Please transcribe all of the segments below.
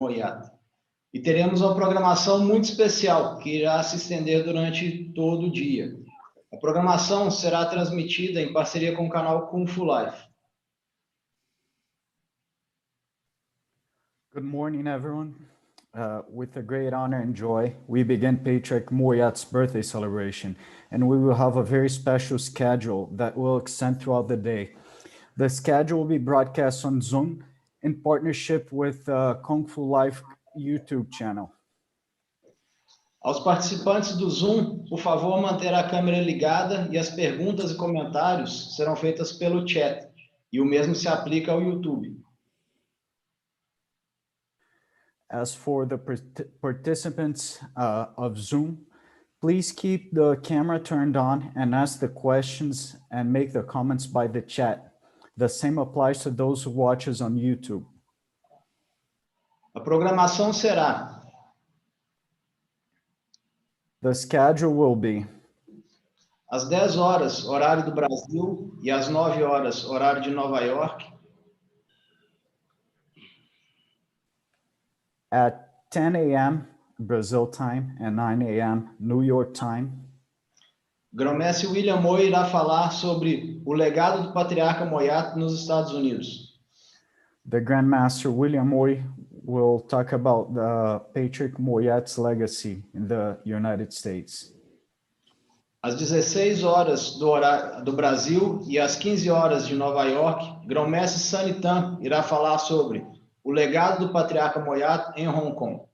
Moy Yat. E teremos uma programação muito especial, que irá se estender durante todo o dia. A programação será transmitida em parceria com o canal Kung Fu Life. Good morning, everyone. With a great honor and joy, we begin Patriarca Moy Yat's birthday celebration, and we will have a very special schedule that will extend throughout the day. The schedule will be broadcast on Zoom in partnership with Kung Fu Life YouTube channel. Aos participantes do Zoom, por favor, manter a câmera ligada e as perguntas e comentários serão feitas pelo chat, e o mesmo se aplica ao YouTube. As for the participants of Zoom, please keep the camera turned on and ask the questions and make the comments by the chat. The same applies to those who watch us on YouTube. A programação será: The schedule will be às 10 horas, horário do Brasil, e às 9 horas, horário de Nova York, at 10 a.m. Brazil time and 9 a.m. New York time. Grão-mestre William Moy irá falar sobre o legado do Patriarca Moy Yat nos Estados Unidos. The Grandmaster William Moy will talk about the Patriarch Moy Yat's legacy in the United States. Às 16 horas do horário do Brasil e às 15 horas de Nova York, Grão-mestre Sanitan irá falar sobre o legado do Patriarca Moy Yat em Hong Kong.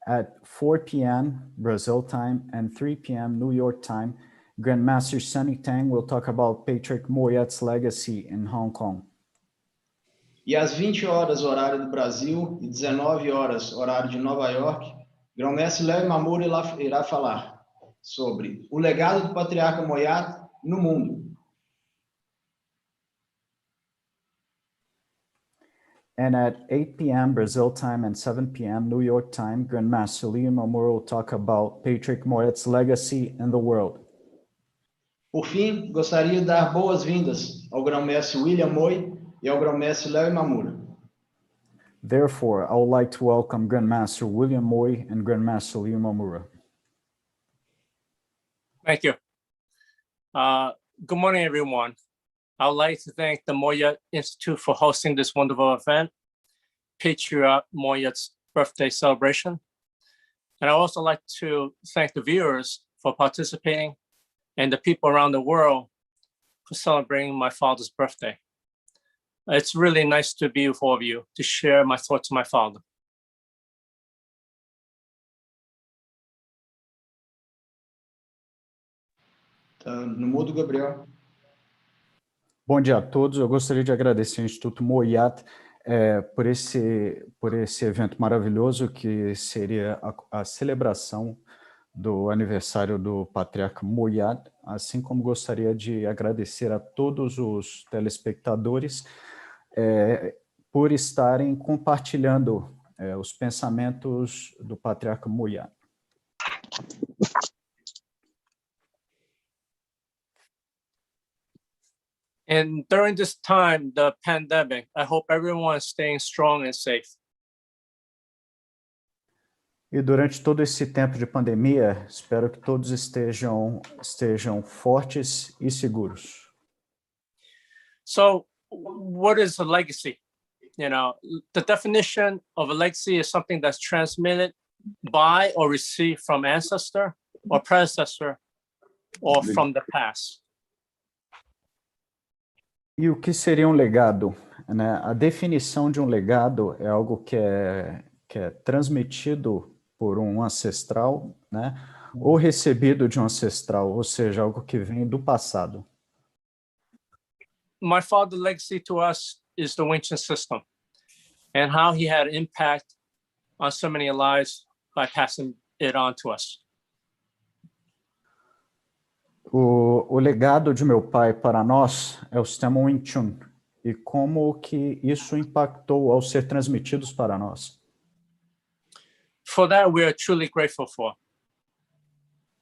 At 4 p.m. Brazil time and 3 p.m. New York time, Grandmaster Sunny Tang will talk about Patriarch Moy Yat's legacy in Hong Kong. E às 20 horas, horário do Brasil, e 19 horas, horário de Nova York, Grão-mestre Léo Mamura irá falar sobre o legado do Patriarca Moy Yat no mundo. And at 8 p.m. Brazil time and 7 p.m. New York time, Grandmaster Liam Mamura will talk about Patriarch Moy Yat's legacy in the world. Por fim, gostaria de dar boas-vindas ao Grão-mestre William Moy e ao Grão-mestre Léo Mamura. Therefore, I would like to welcome Grandmaster William Moy and Grandmaster Liam Mamura. Thank you. Good morning, everyone. I would like to thank the Moy Yat Institute for hosting this wonderful event, Patriarch Moy Yat's birthday celebration. And I also like to thank the viewers for participating and the people around the world for celebrating my father's birthday. It's really nice to be with all of you to share my thoughts on my father. No mudo, Gabriel. Bom dia a todos. Eu gostaria de agradecer ao Instituto Moy Yat por esse evento maravilhoso que seria a celebração do aniversário do Patriarca Moy Yat, assim como gostaria de agradecer a todos os telespectadores por estarem compartilhando os pensamentos do Patriarca Moy Yat. And during this time, the pandemic, I hope everyone is staying strong and safe. E durante todo esse tempo de pandemia, espero que todos estejam fortes e seguros. So, what is a legacy? You know, the definition of a legacy is something that's transmitted by or received from ancestor or predecessor or from the past. E o que seria um legado? Né? A definição de um legado é algo que é transmitido por um ancestral, né? Ou recebido de um ancestral, ou seja, algo que vem do passado. My father's legacy to us is the Winchester system and how he had impact on so many lives by passing it on to us. O legado de meu pai para nós é o sistema Wing Chun e como que isso impactou ao ser transmitidos para nós. For that, we are truly grateful for.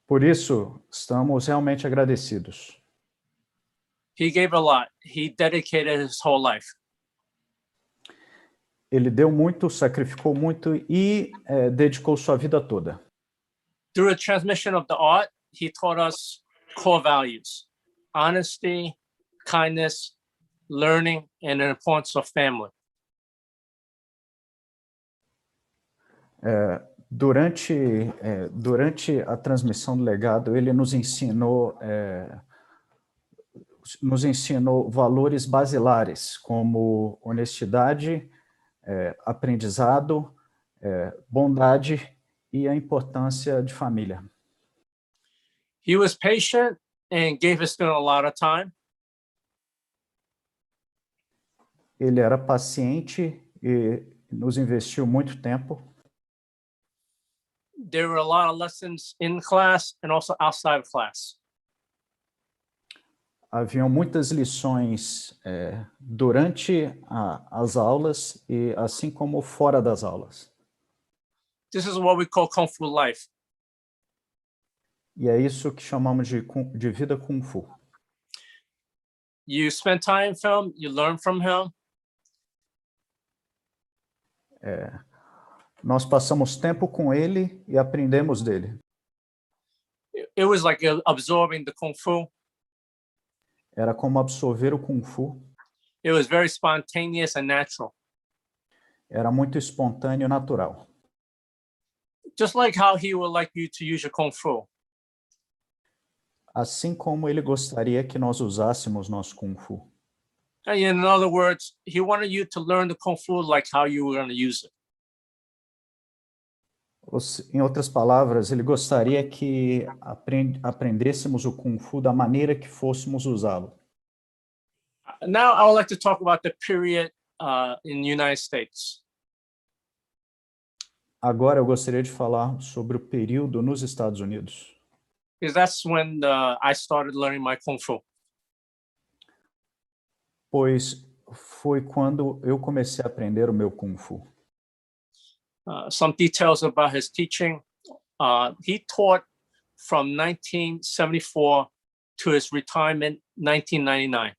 Por isso, estamos realmente agradecidos. He gave a lot. He dedicated his whole life. Ele deu muito, sacrificou muito e dedicou sua vida toda. Through the transmission of the art, he taught us core values: honesty, kindness, learning, and the importance of family. Durante a transmissão do legado, ele nos ensinou valores basilares, como honestidade, aprendizado, bondade e a importância de família. He was patient and gave his student a lot of time. Ele era paciente e nos investiu muito tempo. There were a lot of lessons in class and also outside of class. Haviam muitas lições durante as aulas e assim como fora das aulas. This is what we call Kung Fu life. E é isso que chamamos de vida Kung Fu. You spend time with him, you learn from him. Nós passamos tempo com ele e aprendemos dele. It was like absorbing the Kung Fu. Era como absorver o Kung Fu. It was very spontaneous and natural. Era muito espontâneo e natural. Just like how he would like you to use your Kung Fu. Assim como ele gostaria que nós usássemos nosso Kung Fu. And in other words, he wanted you to learn the Kung Fu like how you were going to use it. Em outras palavras, ele gostaria que aprendêssemos o Kung Fu da maneira que fôssemos usá-lo. Now I would like to talk about the period in the United States. Agora eu gostaria de falar sobre o período nos Estados Unidos. Because that's when I started learning my Kung Fu. Pois foi quando eu comecei a aprender o meu Kung Fu. Some details about his teaching. He taught from 1974 to his retirement, 1999.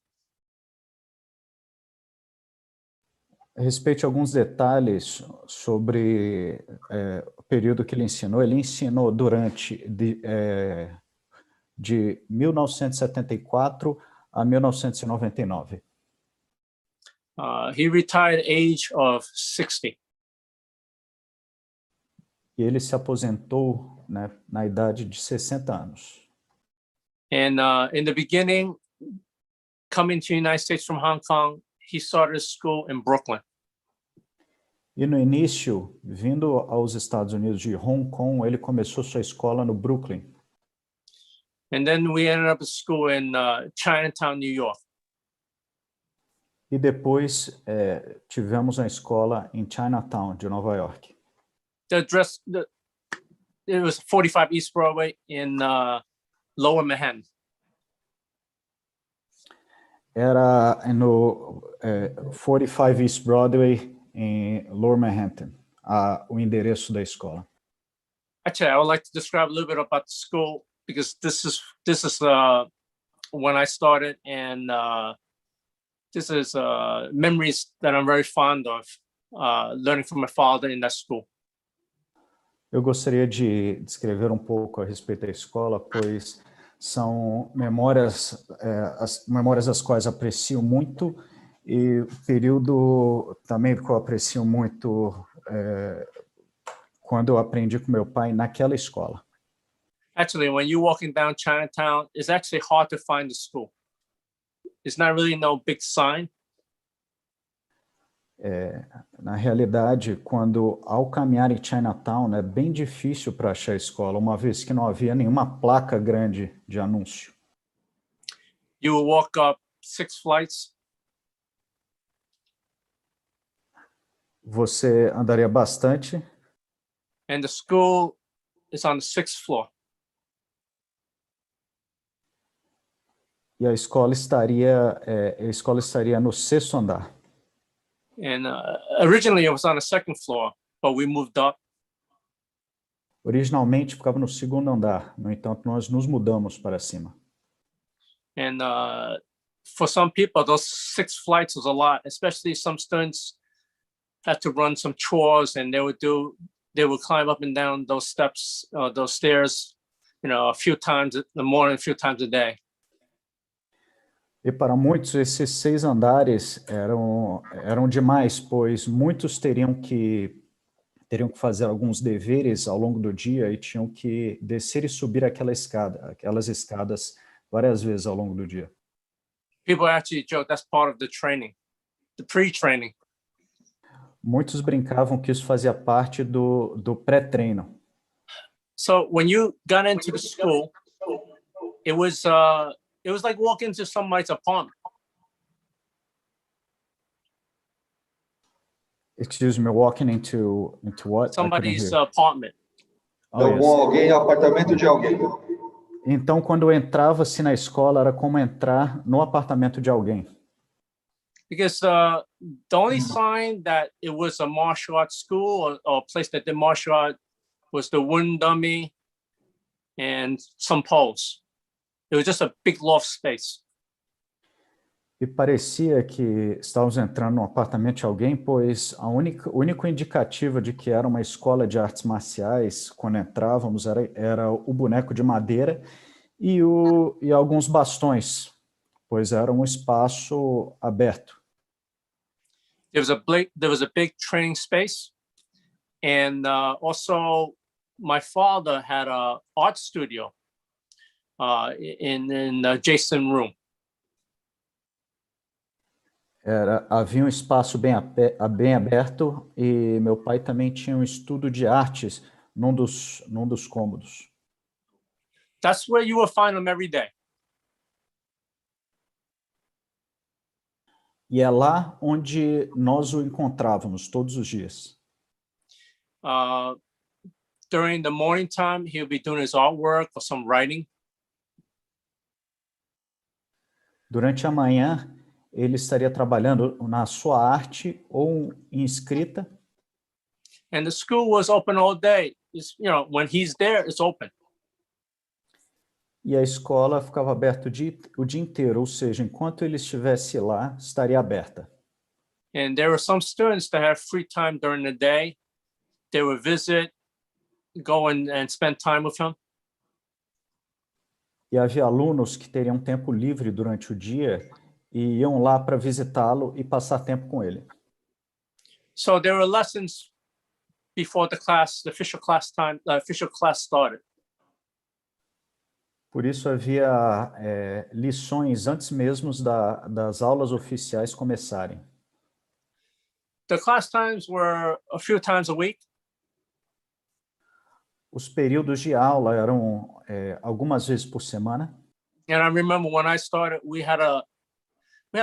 Respeite alguns detalhes sobre o período que ele ensinou. Ele ensinou durante de 1974 a 1999. He retired at the age of 60. E ele se aposentou, né, na idade de 60 anos. And in the beginning, coming to the United States from Hong Kong, he started a school in Brooklyn. E no início, vindo aos Estados Unidos de Hong Kong, ele começou sua escola no Brooklyn. And then we ended up a school in Chinatown, New York. E depois tivemos a escola em Chinatown, de Nova York. It was 45 East Broadway in Lower Manhattan. Era no 45 East Broadway, em Lower Manhattan, o endereço da escola. Actually, I would like to describe a little bit about the school because this is when I started, and this is memories that I'm very fond of learning from my father in that school. Eu gostaria de descrever um pouco a respeito da escola, pois são memórias, as memórias das quais aprecio muito, e o período também que eu aprecio muito quando eu aprendi com meu pai naquela escola. Actually, when you're walking down Chinatown, it's actually hard to find the school. It's not really no big sign. Na realidade, ao caminhar em Chinatown, é bem difícil para achar a escola, uma vez que não havia nenhuma placa grande de anúncio. You will walk up 6 flights. Você andaria bastante. And the school is on the 6th floor. E a escola estaria no 6º andar. And originally it was on the 2nd floor, but we moved up. Originalmente ficava no 2º andar, no entanto nós nos mudamos para cima. And for some people, those 6 flights was a lot, especially some students had to run some chores, and they would climb up and down those steps, those stairs, a few times in the morning, a few times a day. E para muitos, esses 6 andares eram demais, pois muitos teriam que fazer alguns deveres ao longo do dia e tinham que descer e subir aquelas escadas várias vezes ao longo do dia. People actually joke that's part of the training, the pre-training. Muitos brincavam que isso fazia parte do pré-treino. So when you got into the school, it was like walking into somebody's apartment. Excuse me, walking into what? Somebody's apartment. Então, com alguém, apartamento de alguém. Então, quando entrava-se na escola, era como entrar no apartamento de alguém. Because the only sign that it was a martial arts school or a place that did martial art was the wooden dummy and some poles. It was just a big loft space. E parecia que estávamos entrando no apartamento de alguém, pois o único indicativo de que era uma escola de artes marciais, quando entrávamos, era o boneco de madeira e alguns bastões, pois era um espaço aberto. There was a big training space, and also my father had a art studio in the adjacent room. Havia um espaço bem aberto e meu pai também tinha um estudo de artes num dos cômodos. That's where you will find him every day. E é lá onde nós o encontrávamos todos os dias. During the morning time, he'll be doing his artwork or some writing. Durante a manhã, ele estaria trabalhando na sua arte ou em escrita. And the school was open all day. When he's there, it's open. E a escola ficava aberta o dia inteiro, ou seja, enquanto ele estivesse lá, estaria aberta. And there were some students that have free time during the day. They would visit, go and spend time with him. E havia alunos que teriam tempo livre durante o dia e iam lá para visitá-lo e passar tempo com ele. So there were lessons before the official class started. Por isso havia lições antes mesmo das aulas oficiais começarem. The class times were a few times a week. Os períodos de aula eram algumas vezes por semana. And I remember when I started, we had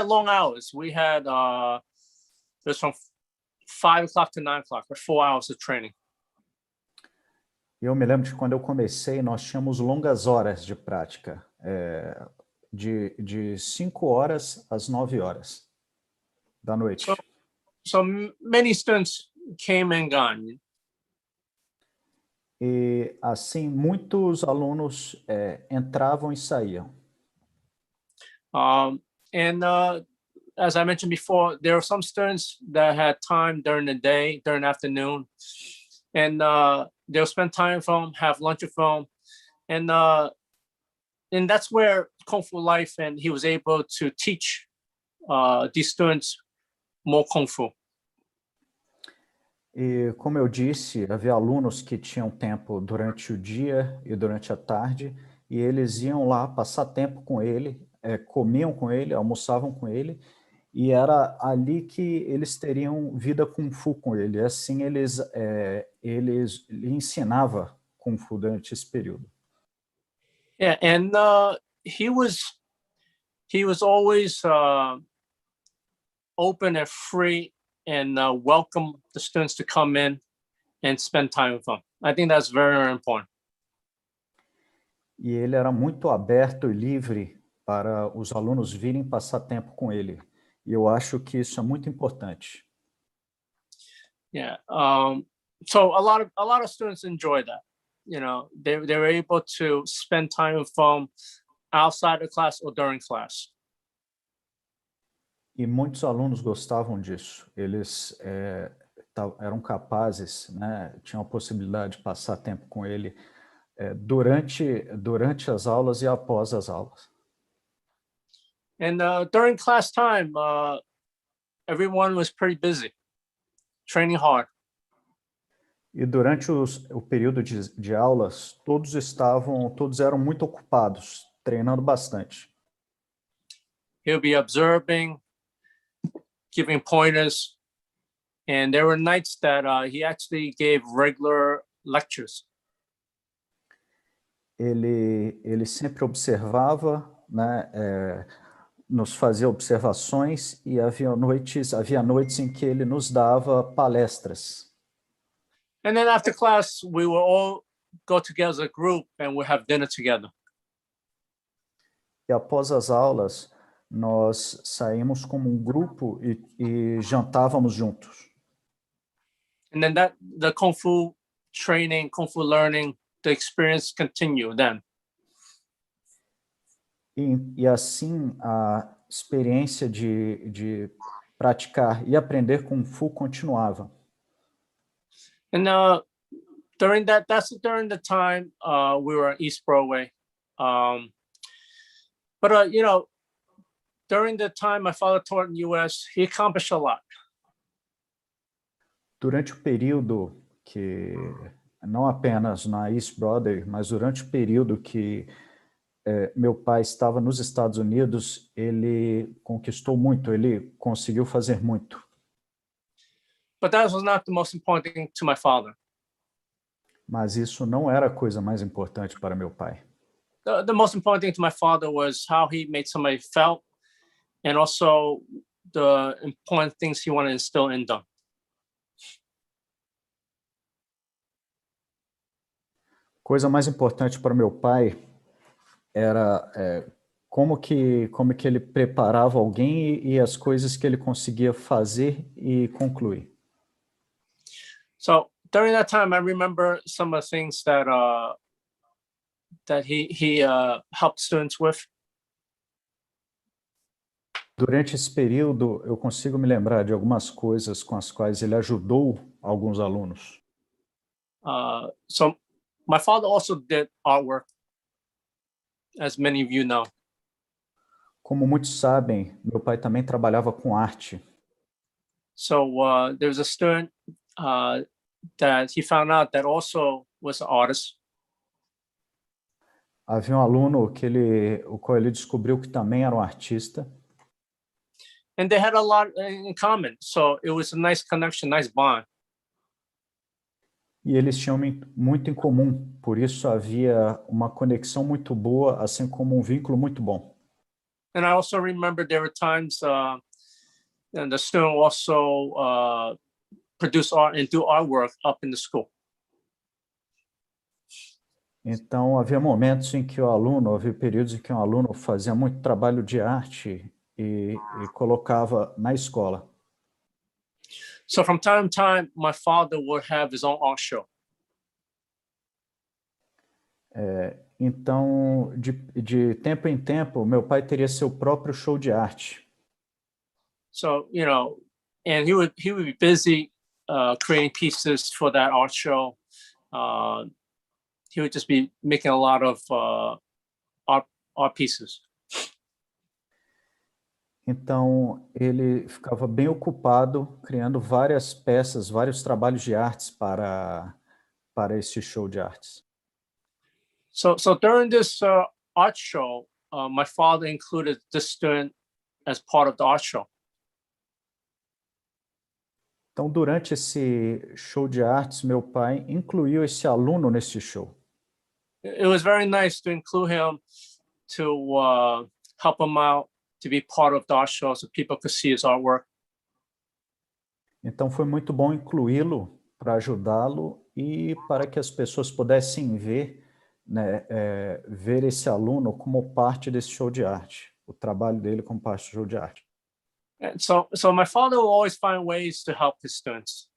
long hours. We had it was from 5 o'clock to 9 o'clock, or 4 hours of training. Eu me lembro de quando eu comecei, nós tínhamos longas horas de prática, de 5 horas às 9 horas da noite. So many students came and gone. E assim, muitos alunos entravam e saíam. And as I mentioned before, there were some students that had time during the day, during the afternoon, and they'll spend time with them, have lunch with them, and that's where Kung Fu Life, and he was able to teach these students more Kung Fu. E como eu disse, havia alunos que tinham tempo durante o dia e durante a tarde, e eles iam lá passar tempo com ele, comiam com ele, almoçavam com ele, e era ali que eles teriam vida Kung Fu com ele. E assim ele ensinava Kung Fu durante esse período. Yeah, and he was always open and free and welcome the students to come in and spend time with them. I think that's very, very important. E ele era muito aberto e livre para os alunos virem passar tempo com ele. E eu acho que isso é muito importante. Yeah. So a lot of students enjoy that. They were able to spend time with them outside the class or during class. E muitos alunos gostavam disso. Eles eram capazes, né, tinham a possibilidade de passar tempo com ele durante as aulas e após as aulas. And during class time, everyone was pretty busy, training hard. E durante o período de aulas, todos eram muito ocupados, treinando bastante. He'll be observing, giving pointers, and there were nights that he actually gave regular lectures. Ele sempre observava, né, nos fazia observações e havia noites em que ele nos dava palestras. And then after class, we will all go together as a group and we'll have dinner together. E após as aulas, nós saímos como um grupo e jantávamos juntos. And then the Kung Fu training, Kung Fu learning, the experience continue then. E assim a experiência de praticar e aprender Kung Fu continuava. And during the time we were in East Broadway. But during the time my father taught in the U.S., he accomplished a lot. Durante o período que, não apenas na East Broadway, mas durante o período que meu pai estava nos Estados Unidos, ele conquistou muito, ele conseguiu fazer muito. But that was not the most important thing to my father. Mas isso não era a coisa mais importante para meu pai. The most important thing to my father was how he made somebody felt, and also the important things he wanted to instill in them. Coisa mais importante para meu pai era como que ele preparava alguém e as coisas que ele conseguia fazer e concluir. So during that time, I remember some of the things that he helped students with. Durante esse período, eu consigo me lembrar de algumas coisas com as quais ele ajudou alguns alunos. So my father also did artwork, as many of you know. Como muitos sabem, meu pai também trabalhava com arte. So there was a student that he found out that also was an artist. Havia um aluno o qual ele descobriu que também era um artista. And they had a lot in common, so it was a nice connection, nice bond. E eles tinham muito em comum, por isso havia uma conexão muito boa, assim como um vínculo muito bom. And I also remember there were times and the student also produce art and do artwork up in the school. Então, havia momentos em que havia períodos em que um aluno fazia muito trabalho de arte e colocava na escola. So from time to time, my father would have his own art show. Então, de tempo em tempo, meu pai teria seu próprio show de arte. So, and he would be busy creating pieces for that art show. He would just be making a lot of art pieces. Então, ele ficava bem ocupado criando várias peças, vários trabalhos de artes para esse show de artes. So during this art show, my father included this student as part of the art show. Então, durante esse show de artes, meu pai incluiu esse aluno nesse show. It was very nice to include him, to help him out, to be part of the art show so people could see his artwork. Então, foi muito bom incluí-lo para ajudá-lo e para que as pessoas pudessem ver, né, ver esse aluno como parte desse show de arte, o trabalho dele como parte do show de arte. And so my father will always find ways to help his students.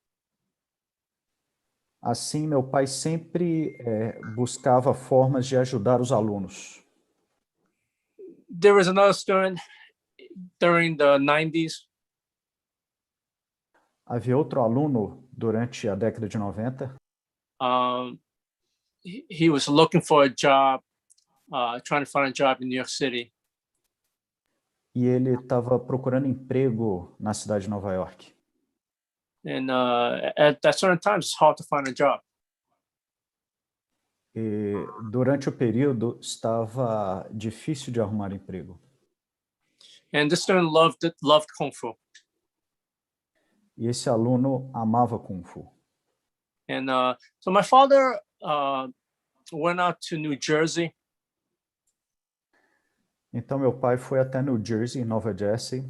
Assim, meu pai sempre buscava formas de ajudar os alunos. There was another student during the 90s. Havia outro aluno durante a década de 90. He was looking for a job, trying to find a job in New York City. E ele estava procurando emprego na cidade de Nova York. And at certain times, it's hard to find a job. E durante o período estava difícil de arrumar emprego. And this student loved Kung Fu. E esse aluno amava Kung Fu. And so my father went out to New Jersey. Então meu pai foi até New Jersey, Nova Jersey.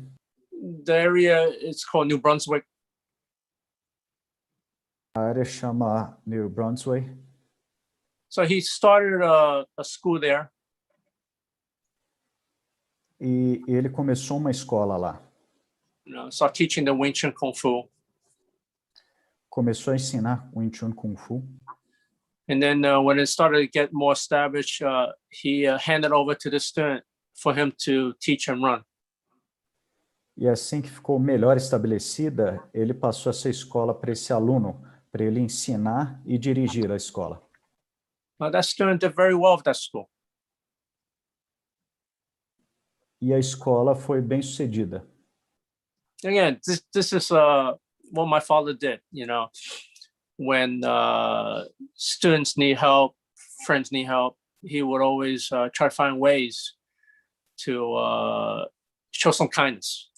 The area is called New Brunswick. A área chama New Brunswick. So he started a school there. E ele começou uma escola lá. Started teaching the Wing Chun Kung Fu. Começou a ensinar Wing Chun Kung Fu. And then when it started to get more established, he handed over to the student for him to teach and run. E assim que ficou melhor estabelecida, ele passou essa escola para esse aluno, para ele ensinar e dirigir a escola. That student did very well with that school. E a escola foi bem sucedida. Again, this is what my father did. When students need help, friends need help, he would always try to find ways to show some kindness.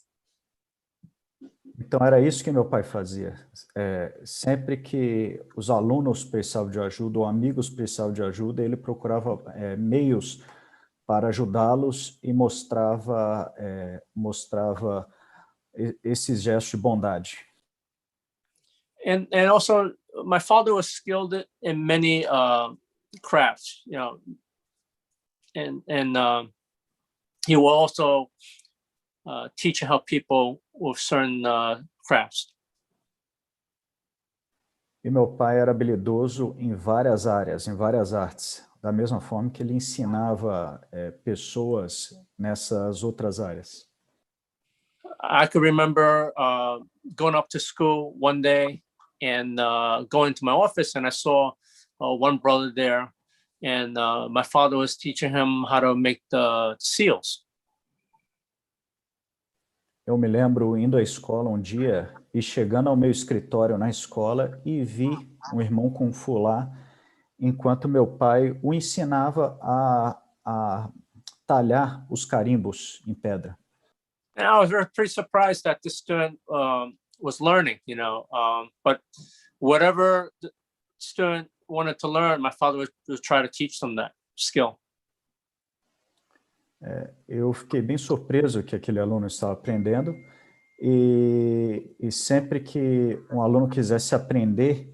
Então era isso que meu pai fazia. Sempre que os alunos precisavam de ajuda ou amigos precisavam de ajuda, ele procurava meios para ajudá-los e mostrava esses gestos de bondade. And also, my father was skilled in many crafts, and he will also teach and help people with certain crafts. E meu pai era habilidoso em várias áreas, em várias artes, da mesma forma que ele ensinava pessoas nessas outras áreas. I could remember going up to school one day and going to my office, and I saw one brother there, and my father was teaching him how to make the seals. Eu me lembro indo à escola um dia e chegando ao meu escritório na escola e vi um irmão Kung Fu lá, enquanto meu pai o ensinava a talhar os carimbos em pedra. And I was pretty surprised that the student was learning, but whatever the student wanted to learn, my father would try to teach them that skill. Eu fiquei bem surpreso que aquele aluno estava aprendendo e sempre que um aluno quisesse aprender,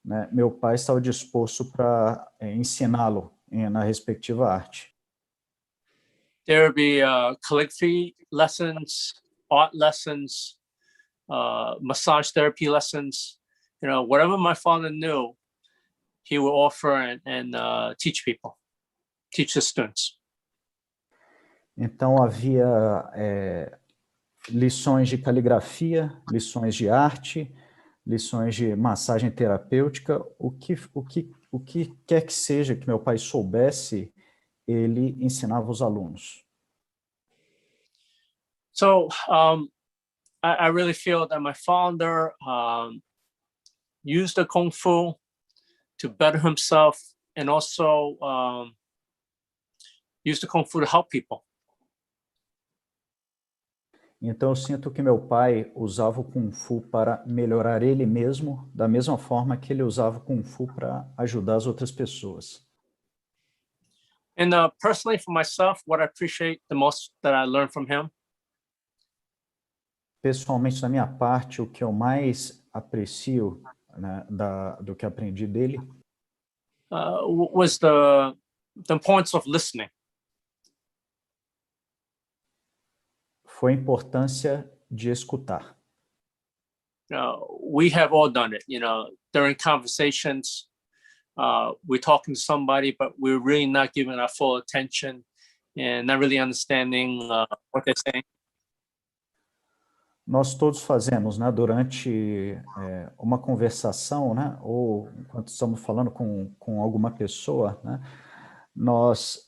né, meu pai estava disposto para ensiná-lo na respectiva arte. There would be calligraphy lessons, art lessons, massage therapy lessons. Whatever my father knew, he would offer and teach people, teach the students. Então havia lições de caligrafia, lições de arte, lições de massagem terapêutica, o que quer que seja que meu pai soubesse, ele ensinava os alunos. So I really feel that my father used the Kung Fu to better himself and also used the Kung Fu to help people. Então eu sinto que meu pai usava o Kung Fu para melhorar ele mesmo, da mesma forma que ele usava o Kung Fu para ajudar as outras pessoas. And personally for myself, what I appreciate the most that I learned from him. Pessoalmente, da minha parte, o que eu mais aprecio, né, do que aprendi dele was the importance of listening. Foi a importância de escutar. We have all done it, during conversations, we're talking to somebody, but we're really not giving our full attention and not really understanding what they're saying. nós todos fazemos, né, durante uma conversação, né, ou enquanto estamos falando com alguma pessoa, né, nós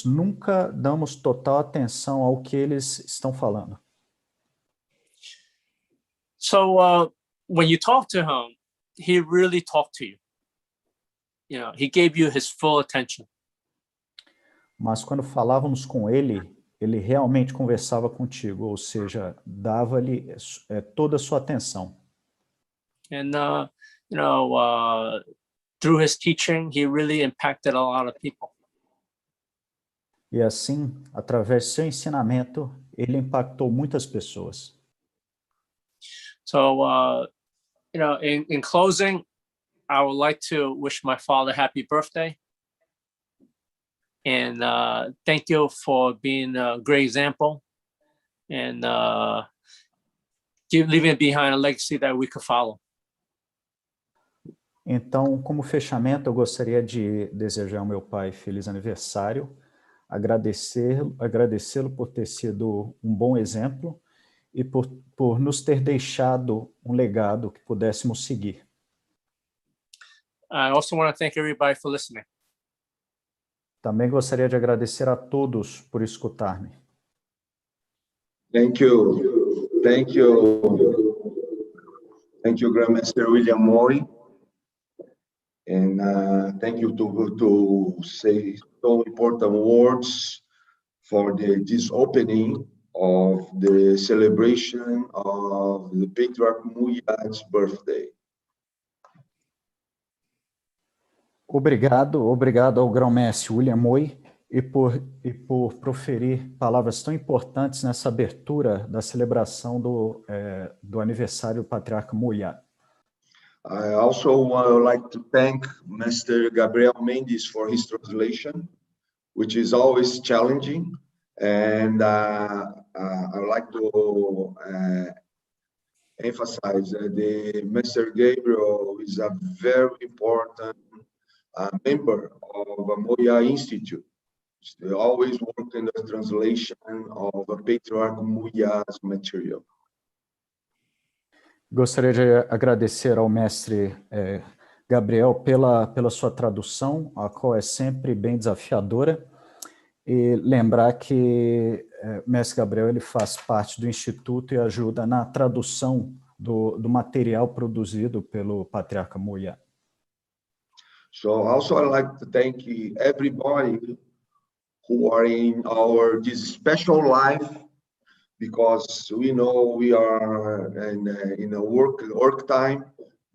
nunca damos total atenção ao que eles estão falando. So when you talk to him, he really talked to you. You know, he gave you his full attention. Mas quando falávamos com ele, ele realmente conversava contigo, ou seja, dava-lhe toda a sua atenção. And through his teaching, he really impacted a lot of people. E assim, através do seu ensinamento, ele impactou muitas pessoas. So, in closing, I would like to wish my father happy birthday. And thank you for being a great example and leaving behind a legacy that we could follow. Então, como fechamento, eu gostaria de desejar ao meu pai feliz aniversário, agradecê-lo por ter sido um bom exemplo e por nos ter deixado um legado que pudéssemos seguir. I also want to thank everybody for listening. Também gostaria de agradecer a todos por escutar-me. Thank you. Thank you. Thank you, Grandmaster William Moy. And thank you to say so important words for this opening of the celebration of the Patriarch Moy Yat's birthday. Obrigado ao grão-mestre William Moy e por proferir palavras tão importantes nessa abertura da celebração do aniversário do Patriarca Moy Yat. I also would like to thank Mr. Gabriel Mendes for his translation, which is always challenging. And I would like to emphasize that Mr. Gabriel is a very important member of the Moy Yat Institute. They always work in the translation of the Patriarch Moy Yat's material. Gostaria de agradecer ao mestre Gabriel pela sua tradução, a qual é sempre bem desafiadora, e lembrar que o mestre Gabriel ele faz parte do Instituto e ajuda na tradução do material produzido pelo Patriarca Moy Yat. So also I'd like to thank everybody who are in this special life, because we know we are in a work time,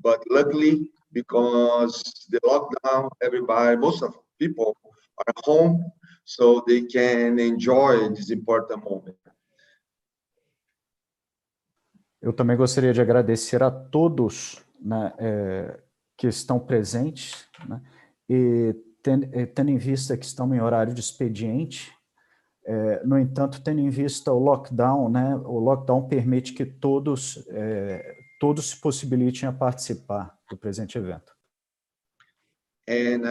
but luckily because the lockdown, most of people are home, so they can enjoy this important moment. Eu também gostaria de agradecer a todos, né, que estão presentes, né, e tendo em vista que estão em horário de expediente. No entanto, tendo em vista o lockdown, né, o lockdown permite que todos se possibilitem a participar do presente evento. And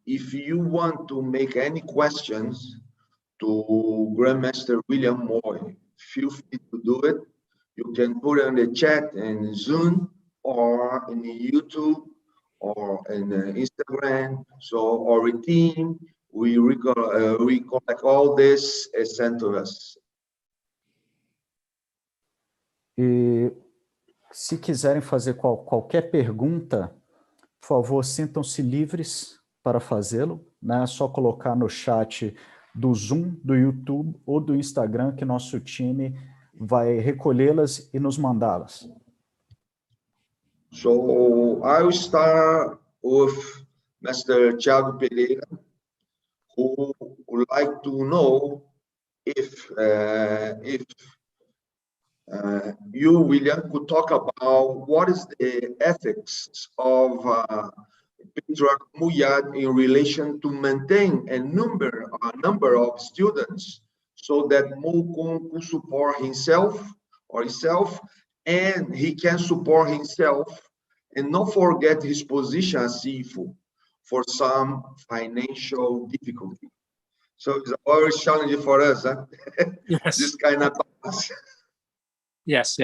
if you want to make any questions to Grandmaster William Moy, feel free to do it. You can put it in the chat in Zoom or in YouTube or in Instagram. So our team, we collect all this and send to us. E se quiserem fazer qualquer pergunta, por favor, sintam-se livres para fazê-lo, né? É só colocar no chat do Zoom, do YouTube ou do Instagram que nosso time vai recolhê-las e nos mandá-las. So I'll start with Mr. Thiago Pereira, who would like to know if you, William, could talk about what is the ethics of Patriarch Moy Yat in relation to maintain a number of students so that Mo can support himself and he can support himself and not forget his position as CFO for some financial difficulty. So it's always challenging for us, huh? Yes. This kind of balance. Yes.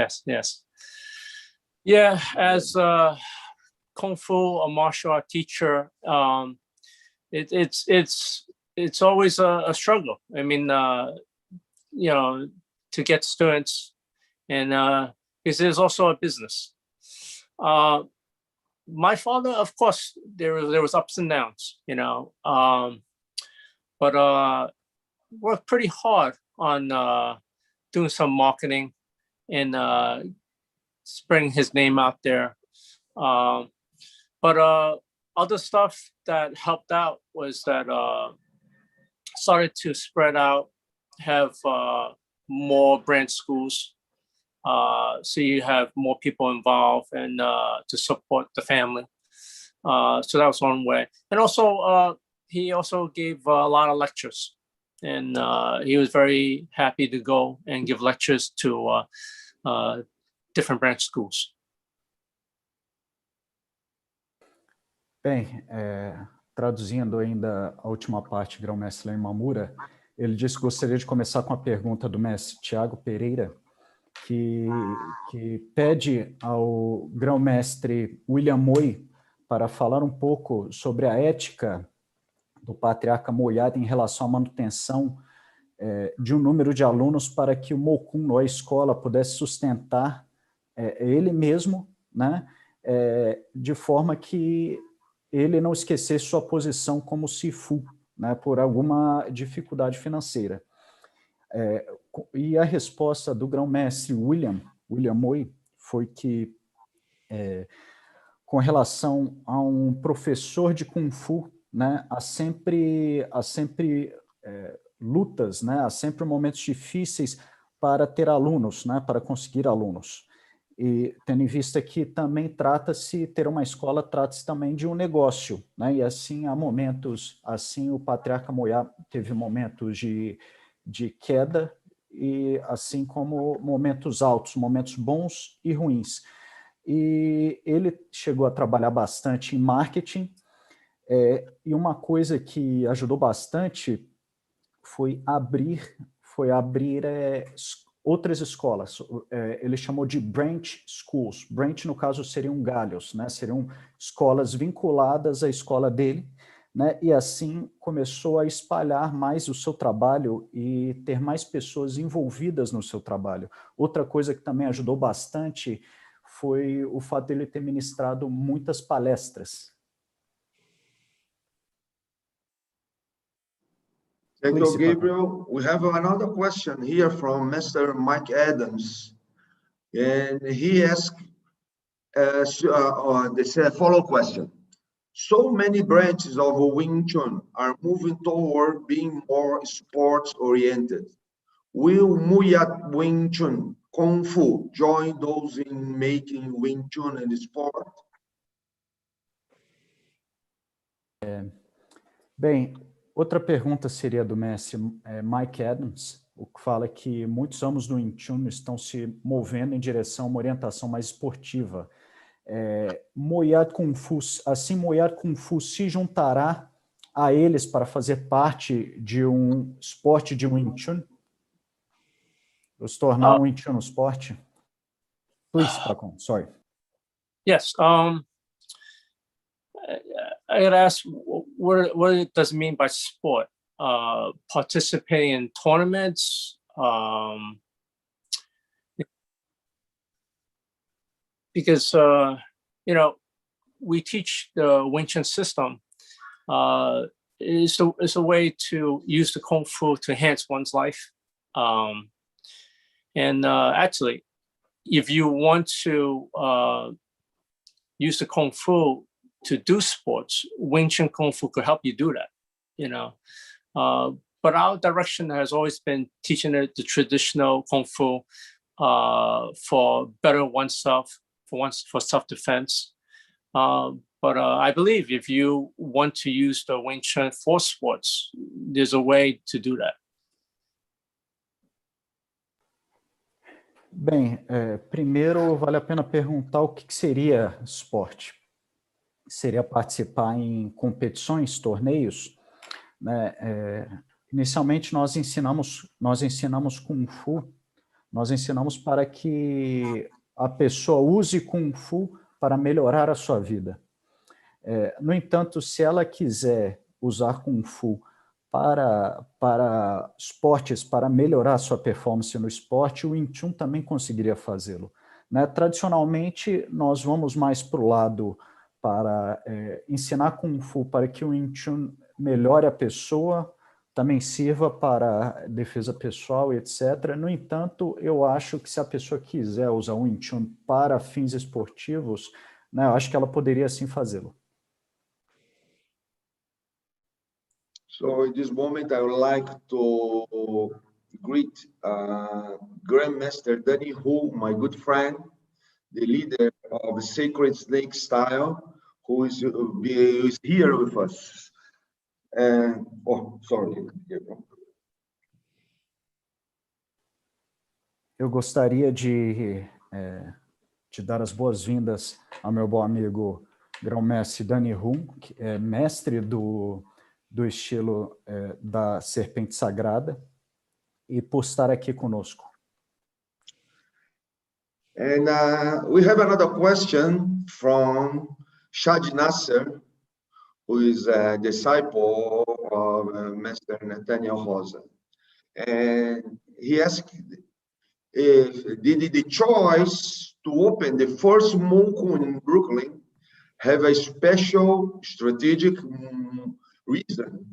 Yeah, as a Kung Fu, a martial art teacher, it's always a struggle. I mean, to get students, and because there's also a business. My father, of course, there was ups and downs, but worked pretty hard on doing some marketing and spreading his name out there. But other stuff that helped out was that started to spread out, have more branch schools. So you have more people involved and to support the family. So that was one way. And also, he also gave a lot of lectures. And he was very happy to go and give lectures to different branch schools. Bem, traduzindo ainda a última parte, grão-mestre Mamura, ele disse que gostaria de começar com a pergunta do mestre Tiago Pereira, que pede ao grão-mestre William Moy para falar um pouco sobre a ética do patriarca Moy Yat em relação à manutenção de um número de alunos para que o Mokun, a escola, pudesse sustentar ele mesmo, né, de forma que ele não esquecesse sua posição como Sifu, né, por alguma dificuldade financeira. E a resposta do grão-mestre William Moy foi que, com relação a um professor de Kung Fu, né, há sempre lutas, né, há sempre momentos difíceis para ter alunos, né, para conseguir alunos. E tendo em vista que também ter uma escola trata-se também de um negócio, né, e assim há momentos, assim o patriarca Moy Yat teve momentos de queda, e assim como momentos altos, momentos bons e ruins. E ele chegou a trabalhar bastante em marketing, e uma coisa que ajudou bastante foi abrir outras escolas. Ele chamou de branch schools. Branch, no caso, seriam galhos, né? Seriam escolas vinculadas à escola dele, né? E assim começou a espalhar mais o seu trabalho e ter mais pessoas envolvidas no seu trabalho. Outra coisa que também ajudou bastante foi o fato de ele ter ministrado muitas palestras. Thank you, Gabriel. We have another question here from Mr. Mike Adams, and he asked the follow question. So many branches of Wing Chun are moving toward being more sports-oriented. Will Moy Yat Wing Chun Kung Fu join those in making Wing Chun and sport? Bem, outra pergunta seria do mestre Mike Adams, o que fala que muitos ramos do Wing Chun estão se movendo em direção a uma orientação mais esportiva. Moy Yat Kung Fu se juntará a eles para fazer parte de um esporte de Wing Chun? Ou se tornar um Wing Chun um esporte? Please, Pacon, sorry. Yes. I got to ask, what does it mean by sport? Participating in tournaments? Because, we teach the Wing Chun system. It's a way to use the Kung Fu to enhance one's life. Actually, if you want to use the Kung Fu to do sports, Wing Chun Kung Fu could help you do that, But our direction has always been teaching the traditional Kung Fu for better oneself, for self-defense. But I believe if you want to use the Wing Chun for sports, there's a way to do that. Bem, primeiro vale a pena perguntar o que seria esporte. Seria participar em competições, torneios, né? Inicialmente nós ensinamos Kung Fu Nós ensinamos para que a pessoa use Kung Fu para melhorar a sua vida. No entanto, se ela quiser usar Kung Fu para esportes, para melhorar sua performance no esporte, o Wing Chun também conseguiria fazê-lo. Né? Tradicionalmente, nós vamos mais para o lado para ensinar Kung Fu para que o Wing Chun melhore a pessoa, também sirva para defesa pessoal, etc. No entanto, eu acho que se a pessoa quiser usar o Wing Chun para fins esportivos, né, eu acho que ela poderia sim fazê-lo. So in this moment, I would like to greet Grandmaster Danny Hu, my good friend, the leader of Sacred Snake Style, who is here with us. Oh, sorry. Eu gostaria de dar as boas-vindas ao meu bom amigo grão-mestre Danny Hu, que é mestre do estilo da Serpente Sagrada, e por estar aqui conosco. And we have another question from Shadi Nasser, who is a disciple of Master Nathaniel Rosa. And he asked if did the choice to open the first Monkun in Brooklyn have a special strategic reason?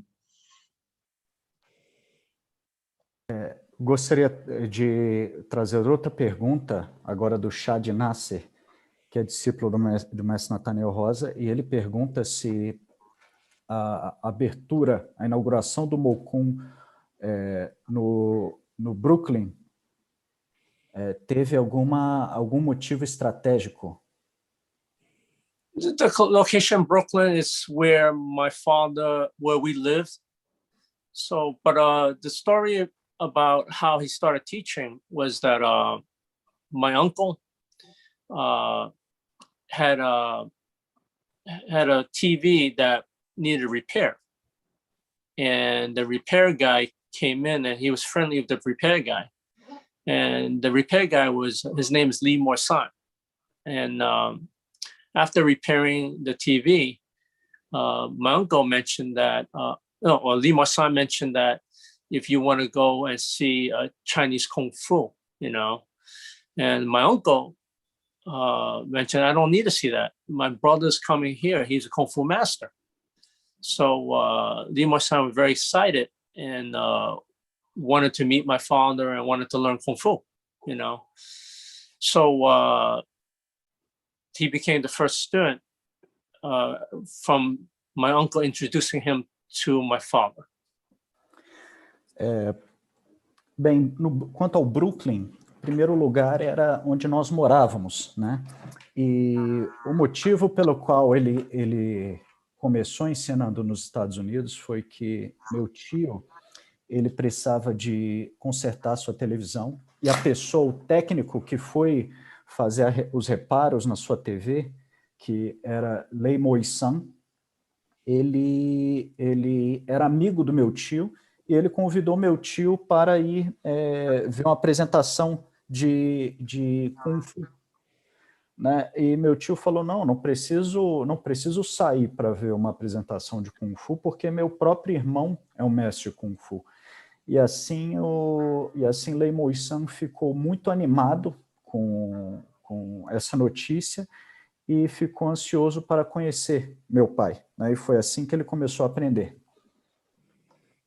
Gostaria de trazer outra pergunta agora do Shad Nasser, que é discípulo do mestre Nathaniel Rosa, e ele pergunta se a abertura, a inauguração do Monkun no Brooklyn teve algum motivo estratégico. The location Brooklyn is where we lived. So, but the story about how he started teaching was that my uncle had a TV that needed repair, and the repair guy came in, and he was friendly with the repair guy, and the repair guy his name is Lee Morsan, and after repairing the TV, my uncle mentioned that, or Lee Morsan mentioned that if you want to go and see Chinese Kung Fu, and my uncle mentioned, I don't need to see that. My brother's coming here. He's a Kung Fu master. So Lee Morsan was very excited and wanted to meet my father and wanted to learn Kung Fu, So he became the first student from my uncle introducing him to my father. Bem, quanto ao Brooklyn, em primeiro lugar era onde nós morávamos, né? E o motivo pelo qual ele começou ensinando nos Estados Unidos foi que meu tio, ele precisava de consertar sua televisão, e a pessoa, o técnico que foi fazer os reparos na sua TV, que era Lei Moy-san, ele era amigo do meu tio, e ele convidou meu tio para ir ver uma apresentação de Kung Fu. Né? E meu tio falou, não preciso sair para ver uma apresentação de Kung Fu, porque meu próprio irmão é um mestre de Kung Fu. E assim Lei Moy-san ficou muito animado com essa notícia e ficou ansioso para conhecer meu pai. Né? E foi assim que ele começou a aprender.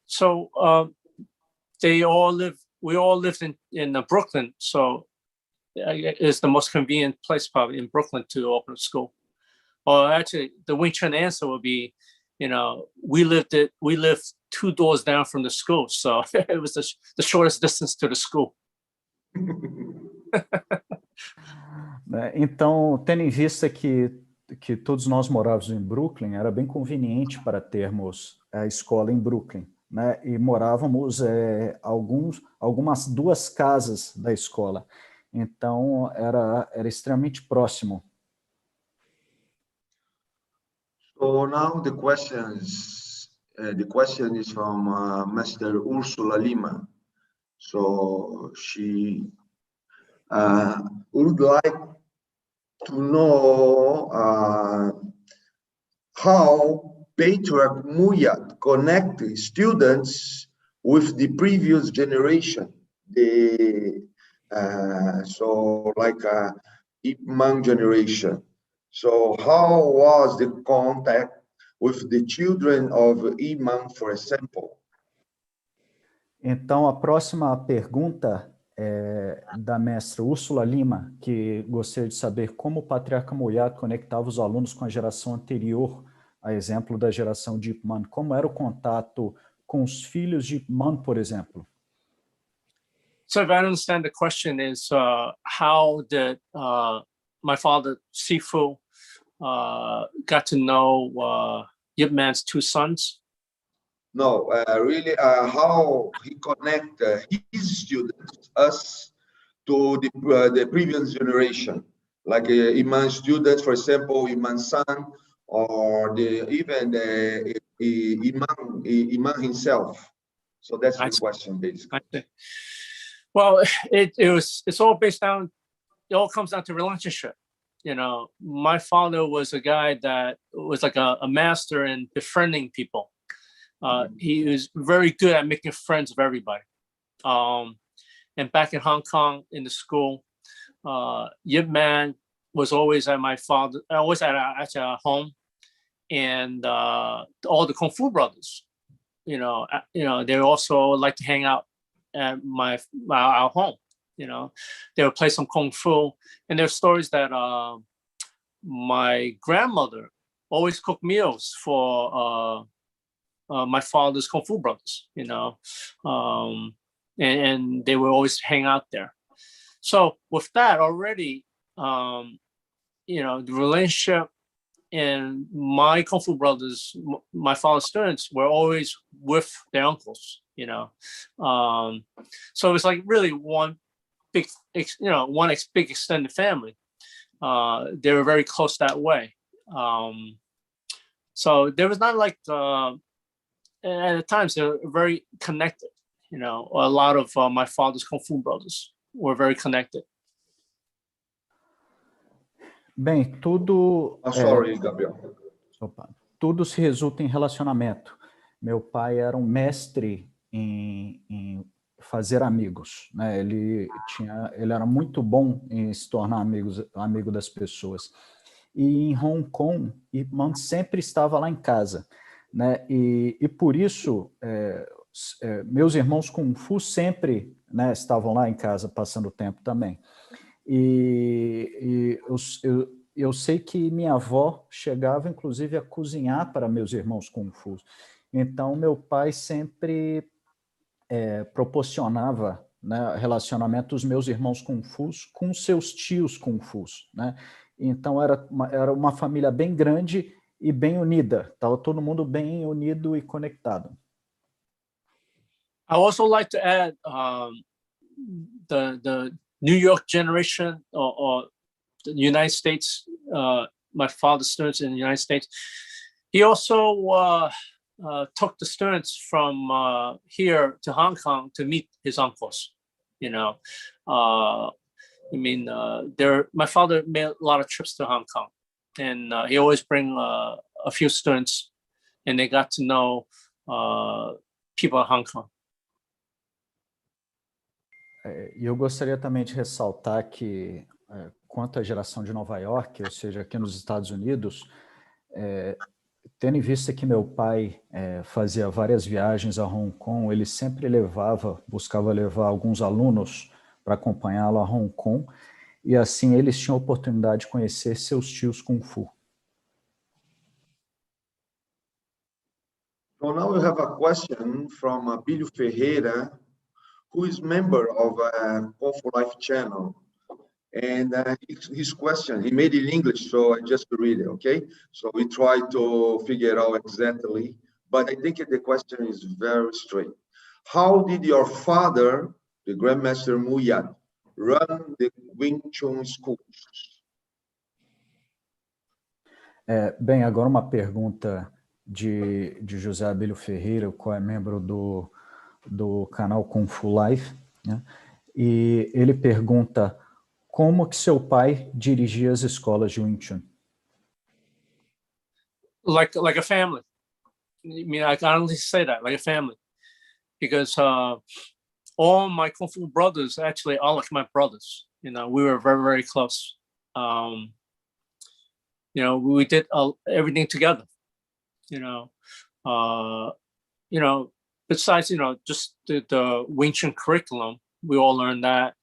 So we all lived in Brooklyn, so it's the most convenient place probably in Brooklyn to open a school. Or actually, the Wing Chun answer would be, we lived 2 doors down from the school, so it was the shortest distance to the school. Então, tendo em vista que todos nós morávamos em Brooklyn, era bem conveniente para termos a escola em Brooklyn. Né, e morávamos algumas 2 casas da escola, então era extremamente próximo. So now the question is from Master Ursula Lima. So she would like to know how Patriarca Moy Yat connect students with the previous generation. So like Ip Man generation. So how was the contact with the children of Imam, for example? Então, a próxima pergunta é da mestra Úrsula Lima, que gostaria de saber como o Patriarca Moy Yat conectava os alunos com a geração anterior, a exemplo da geração de Ip Man. Como era o contato com os filhos de Ip Man, por exemplo? So if I understand the question is how did my father Sifu got to know Yip Man's two sons? No, really, how he connect his students, us, to the previous generation, like Iman students, for example, Iman's son, or even Iman himself. So that's the question, basically. Well, it's all based on, it all comes down to relationship. You know, my father was a guy that was like a master in befriending people. He was very good at making friends of everybody. And back in Hong Kong in the school, Yip Man was always at my father, always at our home, and all the Kung Fu brothers, they also like to hang out at our home. You know, they would play some Kung Fu, and there are stories that my grandmother always cooked meals for my father's Kung Fu brothers, and they would always hang out there. So with that already, the relationship and my Kung Fu brothers, my father's students, were always with their uncles, so it's like really one big, big extended family. They were very close that way. So there was not like, at the times they were very connected. A lot of my father's Kung Fu brothers were very connected. Bem, tudo... Sorry, Gabriel. Tudo se resulta em relacionamento. Meu pai era um mestre em fazer amigos, né? Ele era muito bom em se tornar amigo das pessoas. E em Hong Kong, Ip Man sempre estava lá em casa, né? E por isso, meus irmãos Kung Fu sempre, né, estavam lá em casa passando tempo também. E eu sei que minha avó chegava, inclusive, a cozinhar para meus irmãos Kung Fu. Então, meu pai sempre proporcionava, né, relacionamento dos meus irmãos Kung Fu com seus tios Kung Fu, né? Então, era uma família bem grande e bem unida. Estava todo mundo bem unido e conectado. I also like to add the New York generation or the United States, my father's students in the United States. He also took the students from here to Hong Kong to meet his uncles. My father made a lot of trips to Hong Kong, and he always bring a few students, and they got to know people in Hong Kong. E eu gostaria também de ressaltar que, quanto à geração de Nova York, ou seja, aqui nos Estados Unidos, tendo em vista que meu pai fazia várias viagens a Hong Kong, ele sempre buscava levar alguns alunos para acompanhá-lo a Hong Kong, e assim eles tinham a oportunidade de conhecer seus tios Kung Fu. So now we have a question from Abílio Ferreira, who is member of Kung Fu Life channel. And his question, he made it in English, so I just read it, okay? So we try to figure it out exactly, but I think the question is very straight. How did your father, the Grandmaster Moy Yat, run the Wing Chun schools? Bem, agora uma pergunta de José Abílio Ferreira, qual é membro do canal Kung Fu Life, né? E ele pergunta como que seu pai dirigia as escolas de Wing Chun? Like a family. I mean, I can honestly say that, like a family, because all my Kung Fu brothers actually are like my brothers. You know, we were very, very close. You know, we did everything together. You know, besides, you know, just the Wing Chun curriculum, we all learned that.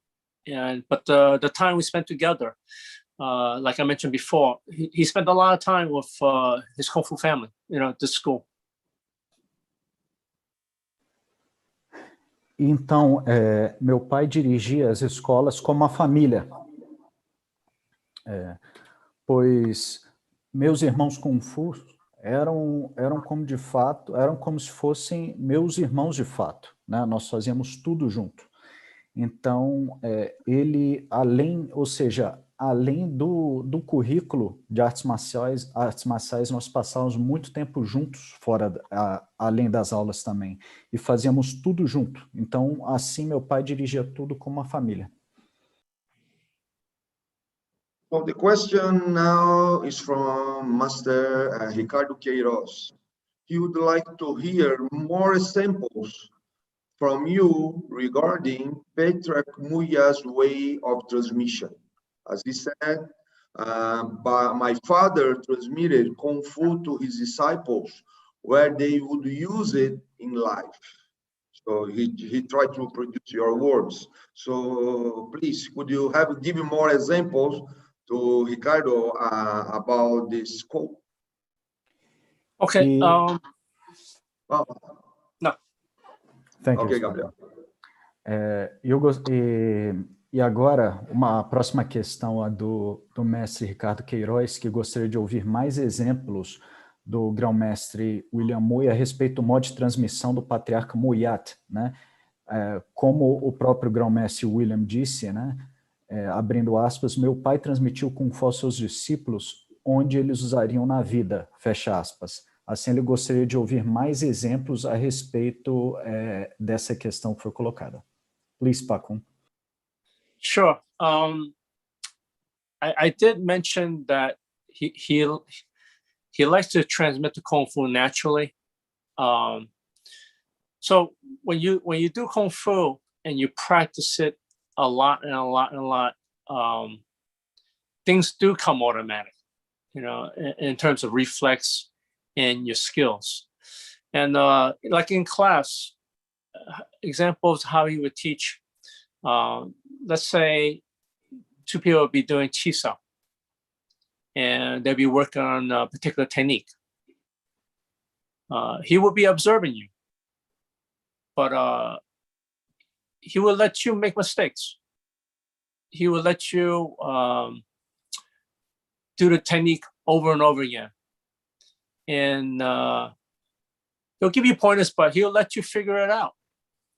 But the time we spent together, like I mentioned before, he spent a lot of time with his Kung Fu family, you know, at the school. Então, meu pai dirigia as escolas como uma família, pois meus irmãos Kung Fu eram como se fossem meus irmãos de fato, né? Nós fazíamos tudo junto. Então, além do currículo de artes marciais, nós passávamos muito tempo juntos, além das aulas também, e fazíamos tudo junto. Então, assim, meu pai dirigia tudo como uma família. So the question now is from Master Ricardo Queiroz. He would like to hear more examples from you regarding Patriarca Moy Yat's way of transmission. As he said, my father transmitted Kung Fu to his disciples where they would use it in life. So he tried to produce your words. So please, could you give me more examples to Ricardo about this quote? Okay. No. Thank you. Okay, Gabriel. E agora, uma próxima questão do mestre Ricardo Queiroz, que gostaria de ouvir mais exemplos do grão-mestre William Moy a respeito do modo de transmissão do patriarca Moy Yat, né? Como o próprio grão-mestre William disse, né? Abrindo aspas, meu pai transmitiu Kung Fu aos seus discípulos onde eles usariam na vida, fecha aspas. Assim, ele gostaria de ouvir mais exemplos a respeito dessa questão que foi colocada. Please, Pakun. Sure. I did mention that he likes to transmit the Kung Fu naturally. So when you do Kung Fu and you practice it a lot, things do come automatic, you know, in terms of reflex and your skills. And like in class, examples how he would teach, let's say two people would be doing Chisao and they'll be working on a particular technique. He will be observing you, but he will let you make mistakes. He will let you do the technique over and over again. And he'll give you pointers, but he'll let you figure it out.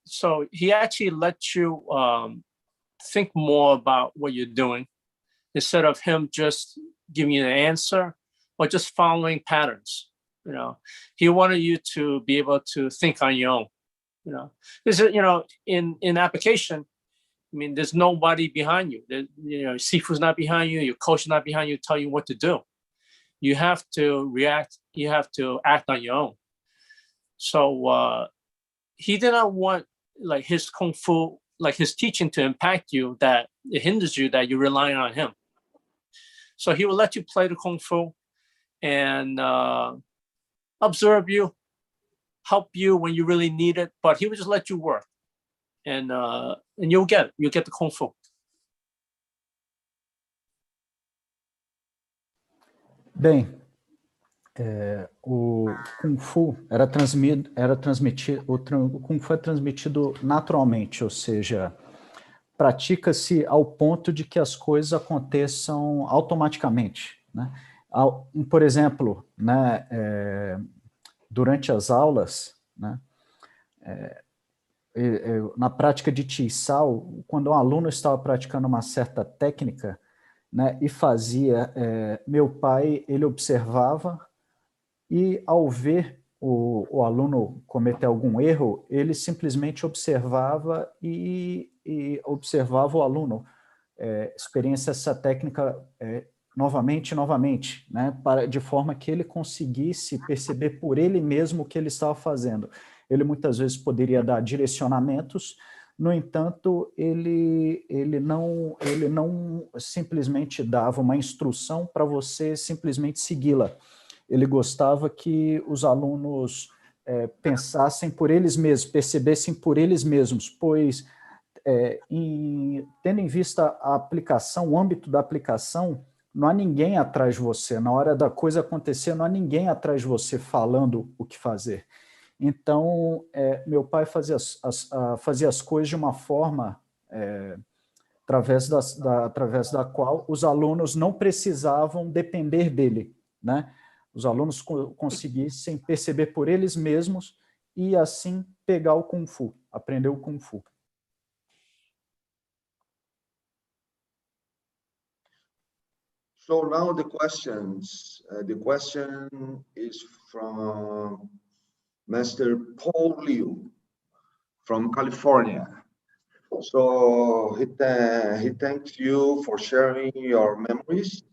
So he actually lets you think more about what you're doing instead of him just giving you the answer or just following patterns. You know, he wanted you to be able to think on your own. You know, this is, you know, in application, I mean, there's nobody behind you. You know, Sifu's not behind you. Your coach is not behind you, tell you what to do. You have to react. You have to act on your own. So he did not want like his Kung Fu, like his teaching to impact you, that it hinders you, that you're relying on him. So he will let you play the Kung Fu and observe you, help you when you really need it, but he would just let you work. And you'll get the Kung Fu. Bem, o Kung Fu o Kung Fu é transmitido naturalmente, ou seja, pratica-se ao ponto de que as coisas aconteçam automaticamente, né? Por exemplo, né, durante as aulas, né, na prática de Chisao, quando um aluno estava praticando uma certa técnica, né, e fazia, meu pai, ele observava e ao ver o aluno cometer algum erro, ele simplesmente observava e observava o aluno experiência essa técnica novamente e novamente, né, de forma que ele conseguisse perceber por ele mesmo o que ele estava fazendo. Ele muitas vezes poderia dar direcionamentos, no entanto, ele não simplesmente dava uma instrução para você simplesmente segui-la. Ele gostava que os alunos pensassem por eles mesmos, percebessem por eles mesmos, pois, tendo em vista a aplicação, o âmbito da aplicação, não há ninguém atrás de você. Na hora da coisa acontecer, não há ninguém atrás de você falando o que fazer. Então, meu pai fazia as coisas de uma forma através da qual os alunos não precisavam depender dele, né? Os alunos conseguissem perceber por eles mesmos e, assim, pegar o Kung Fu, aprender o Kung Fu. So now the questions. The question is from Master Paul Liu from California. So he thanks you for sharing your memories.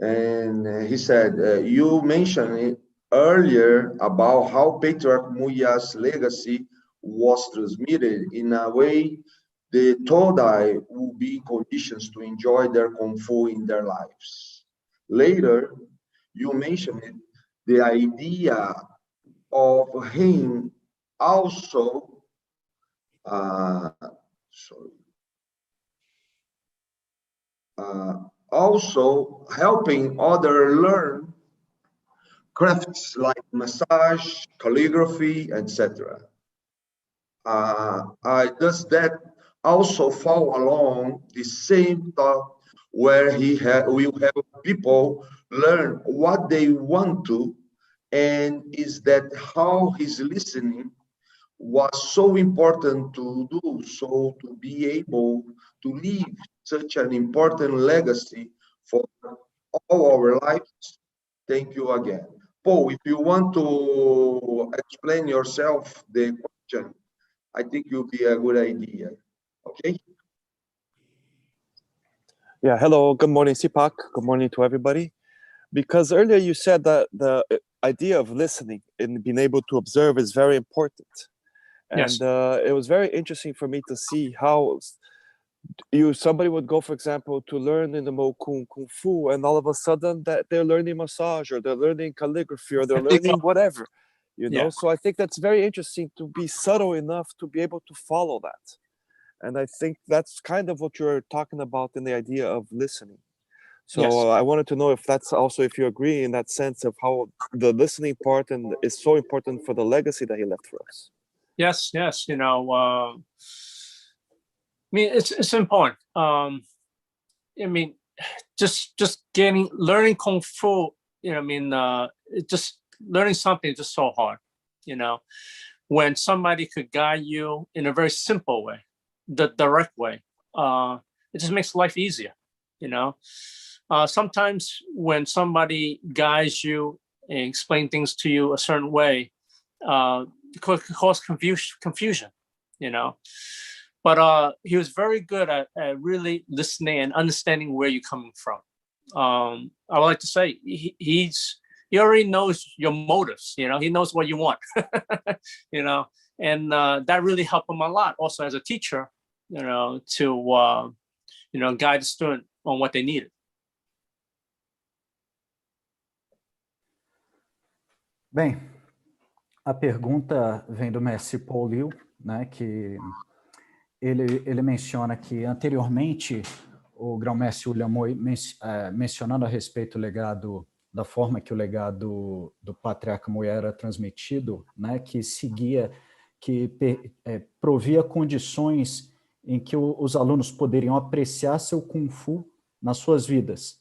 And he said, you mentioned it earlier about how Patriarch Moy Yat's legacy was transmitted in a way the Todai will be conditions to enjoy their Kung Fu in their lives. Later, you mentioned it, the idea of him also also helping others learn crafts like massage, calligraphy, etc. Does that also fall along the same thought where he will help people learn what they want to, and is that how his listening was so important to do, so to be able to leave such an important legacy for all our lives? Thank you again. Paul, if you want to explain yourself the question, I think it would be a good idea. Okay? Yeah, hello, good morning, Sipak. Good morning to everybody. Because earlier you said that the idea of listening and being able to observe is very important. And Yes. It was very interesting for me to see how somebody would go, for example, to learn in the Kung Fu, and all of a sudden that they're learning massage, or they're learning calligraphy, or they're learning whatever, you know? Yeah. So I think that's very interesting to be subtle enough to be able to follow that. And I think that's kind of what you're talking about in the idea of listening. So Yes. I wanted to know if that's also, if you agree in that sense of how the listening part and is so important for the legacy that he left for us. Yes, you know, I mean, it's important. I mean, just learning Kung Fu, you know, I mean, just learning something is just so hard, you know, when somebody could guide you in a very simple way, the direct way, it just makes life easier, you know. Sometimes when somebody guides you and explain things to you a certain way, it could cause confusion, you know. But he was very good at really listening and understanding where you're coming from. I would like to say he already knows your motives, you know. He knows what you want, you know, and that really helped him a lot. Also, as a teacher, you know, to you know, guide the student on what they needed. Bem, a pergunta vem do mestre Paul Liu, né, que ele menciona que anteriormente o grão-mestre William Moy, mencionando a respeito do legado, da forma que o legado do Patriarca Moy era transmitido, né, que seguia, que provia condições em que os alunos poderiam apreciar seu Kung Fu nas suas vidas,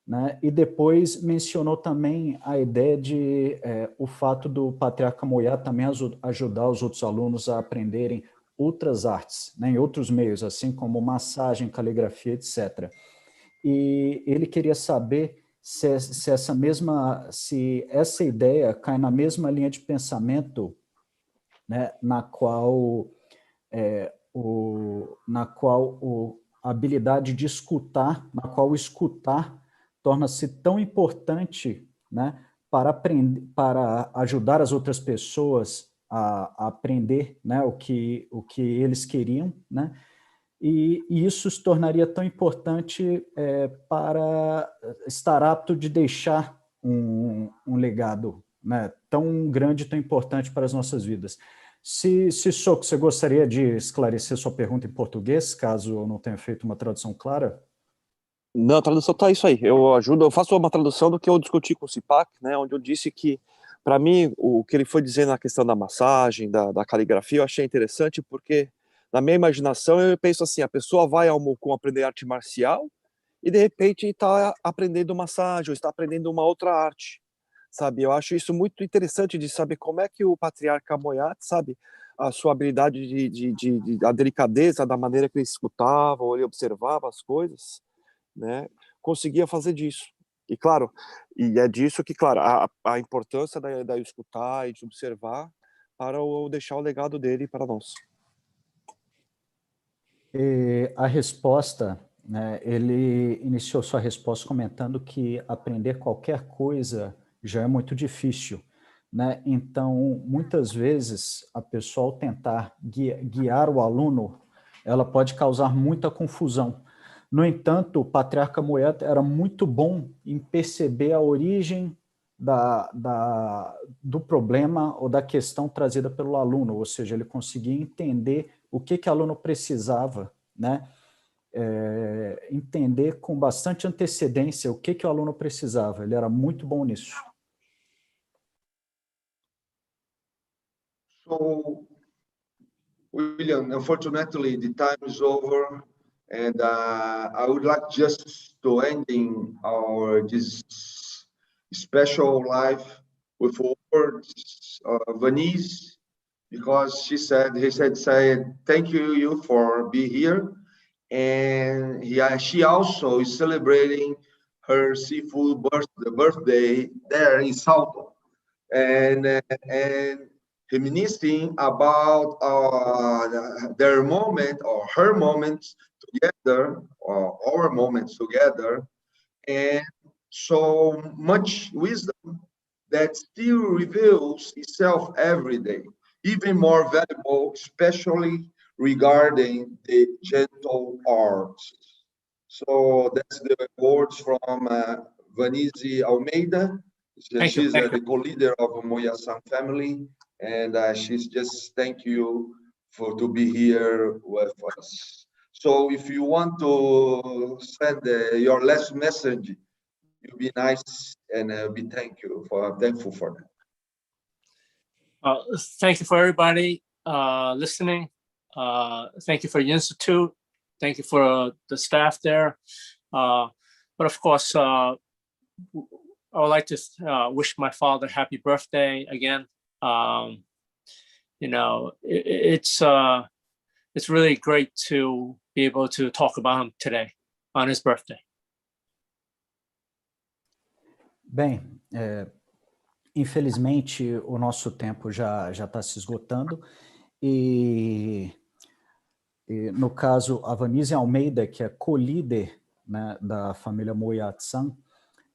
né? E depois mencionou também a ideia de o fato do Patriarca Moy Yat também ajudar os outros alunos a aprenderem outras artes, né, em outros meios, assim como massagem, caligrafia, etc. E ele queria saber se essa ideia cai na mesma linha de pensamento, né, na qual habilidade de escutar, na qual o escutar torna-se tão importante, né, para aprender, para ajudar as outras pessoas a aprender, né, o que eles queriam, né, e isso se tornaria tão importante para estar apto de deixar um legado, né, tão grande, tão importante para as nossas vidas. Soco, você gostaria de esclarecer sua pergunta em português, caso eu não tenha feito uma tradução clara? Não, a tradução tá isso aí. Eu faço uma tradução do que eu discuti com o Cipac, né, onde eu disse que, para mim, o que ele foi dizendo na questão da massagem, da caligrafia, eu achei interessante porque, na minha imaginação, eu penso assim, a pessoa vai ao Mocum aprender arte marcial e, de repente, está aprendendo massagem, ou está aprendendo uma outra arte, sabe? Eu acho isso muito interessante de saber como é que o Patriarca Moy Yat, sabe, a sua habilidade a delicadeza da maneira que ele escutava, ou ele observava as coisas, né, conseguia fazer disso. E claro, e é disso que, claro, a importância da escutar e de observar para deixar o legado dele para nós. E a resposta, né, ele iniciou sua resposta comentando que aprender qualquer coisa já é muito difícil, né? Então, muitas vezes, a pessoa, ao tentar guiar o aluno, ela pode causar muita confusão. No entanto, o Patriarca Moy Yat era muito bom em perceber a origem do problema ou da questão trazida pelo aluno, ou seja, ele conseguia entender o que o aluno precisava, né? Entender com bastante antecedência o que o aluno precisava. Ele era muito bom nisso. So, William, unfortunately, the time is over, and I would like just to ending this special live with words of Vanise, because he said thank you for being here, and she also is celebrating her seafood birthday there in Salto, and reminiscing about their moment or her moments together, or our moments together, and so much wisdom that still reveals itself every day, even more valuable, especially regarding the gentle arts. So that's the words from Vanise Almeida. She's the co-leader of Moy Yat family, and she's just thank you to be here with us. So if you want to send your last message, you'll be nice, and be thankful for that. Thank you for everybody listening. Thank you for the Institute. Thank you for the staff there. But of course, I would like to wish my father happy birthday again. You know, it's really great to be able to talk about him today on his birthday. Bem, infelizmente o nosso tempo já está se esgotando e no caso a Vanise Almeida, que é co-líder, né, da família Moy Yat,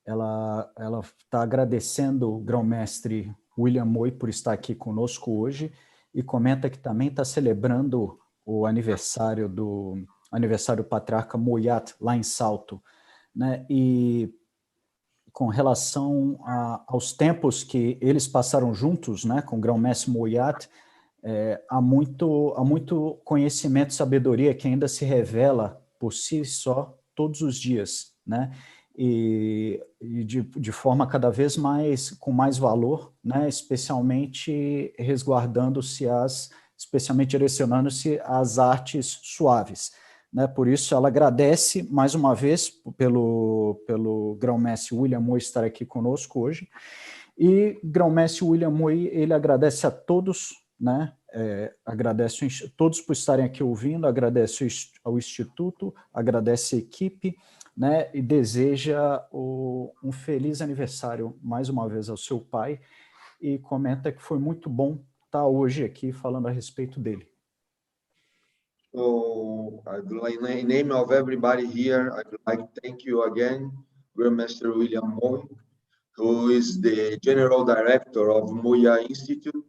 ela está agradecendo o grão-mestre William Moy por estar aqui conosco hoje e comenta que também está celebrando o aniversário do Patriarca Moy Yat lá em Salto, né? E com relação aos tempos que eles passaram juntos, né, com o grão-mestre Moy Yat, há muito conhecimento e sabedoria que ainda se revela por si só todos os dias, né? E de forma cada vez mais, com mais valor, né? Especialmente especialmente direcionando-se às artes suaves, né? Por isso ela agradece mais uma vez pelo grão-mestre William Moy estar aqui conosco hoje, e grão-mestre William Moy, ele agradece a todos, né? Agradece a todos por estarem aqui ouvindo, agradece ao Instituto, agradece a equipe, né, e deseja um feliz aniversário mais uma vez ao seu pai, e comenta que foi muito bom estar hoje aqui falando a respeito dele. So, in name of everybody here, I'd like to thank you again, Grandmaster William Moy, who is the General Director of Moy Yat Institute.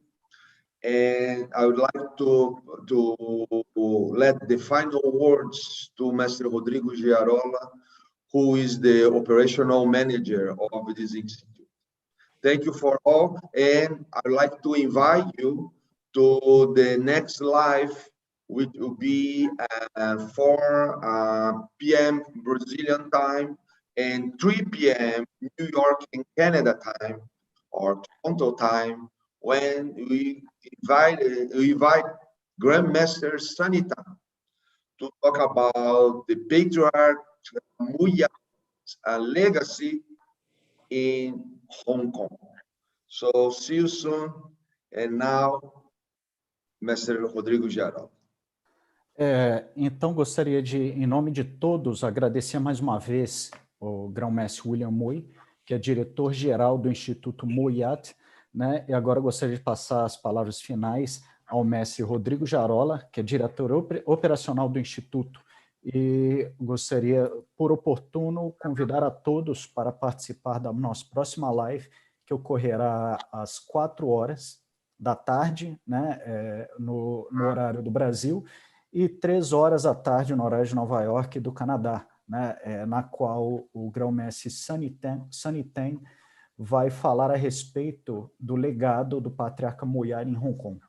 And I would like to let the final words to Master Rodrigo Giarola, who is the operational manager of this institute. Thank you for all, and I'd like to invite you to the next live, which will be 4 p.m. Brazilian time and 3 p.m. New York and Canada time, or Toronto time, when we invite Grandmaster Sanita to talk about the Patriarca Moy Yat's legacy in Hong Kong. So see you soon. And now, Mr. Rodrigo Giarola. Então, gostaria de, em nome de todos, agradecer mais uma vez o grão-mestre William Moy, que é diretor-geral do Instituto Moy Yat, né? E agora gostaria de passar as palavras finais ao mestre Rodrigo Giarola, que é diretor operacional do Instituto, e gostaria, por oportuno, convidar a todos para participar da nossa próxima live, que ocorrerá às 4h né, no horário do Brasil, e 3h no horário de Nova York e do Canadá, né, na qual o grão-mestre Saniten vai falar a respeito do legado do Patriarca Moy Yat em Hong Kong.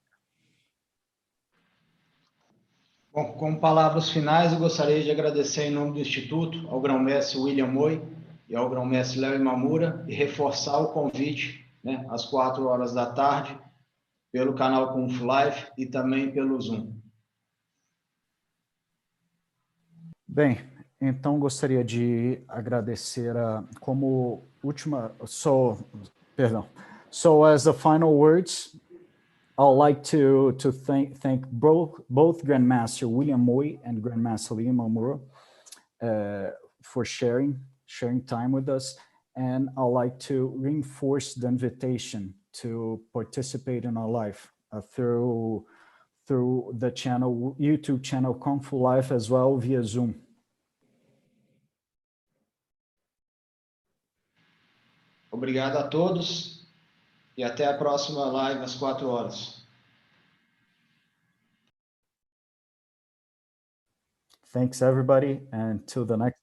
Bom, como palavras finais, eu gostaria de agradecer em nome do Instituto ao grão-mestre William Moy e ao grão-mestre Léo Imamura e reforçar o convite, né, às 4h pelo canal Kung Fu Live e também pelo Zoom. Bem, então gostaria de agradecer como última... So as the final words, I'd like to thank both Grandmaster William Moy and Grandmaster Léo Imamura for sharing time with us, and I'd like to reinforce the invitation to participate in our live through the YouTube channel Kung Fu Live, as well via Zoom. Obrigado a todos e até a próxima live às 4h. Thanks, everybody, and till the next